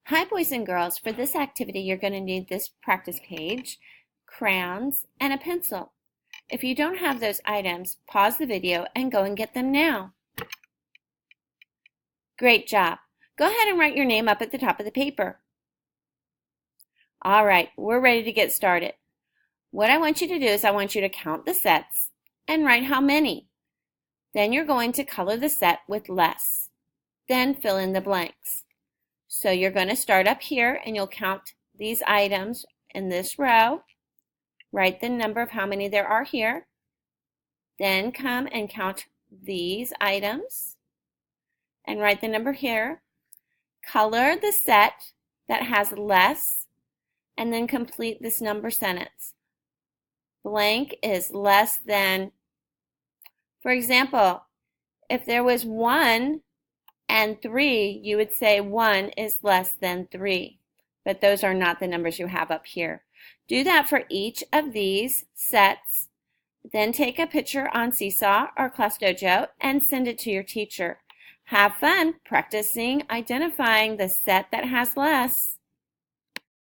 Hi, boys and girls. For this activity, you're going to need this practice page, crayons, and a pencil. If you don't have those items, pause the video and go and get them now. Great job. Go ahead and write your name up at the top of the paper. All right, we're ready to get started. What I want you to do is I want you to count the sets and write how many. Then you're going to color the set with less. Then fill in the blanks. So you're going to start up here and you'll count these items in this row. Write the number of how many there are here. Then come and count these items and write the number here. Color the set that has less and then complete this number sentence. Blank is less than, for example, if there was 1 and 3, you would say 1 is less than 3. But those are not the numbers you have up here. Do that for each of these sets. Then take a picture on Seesaw or Class Dojo and send it to your teacher. Have fun practicing identifying the set that has less.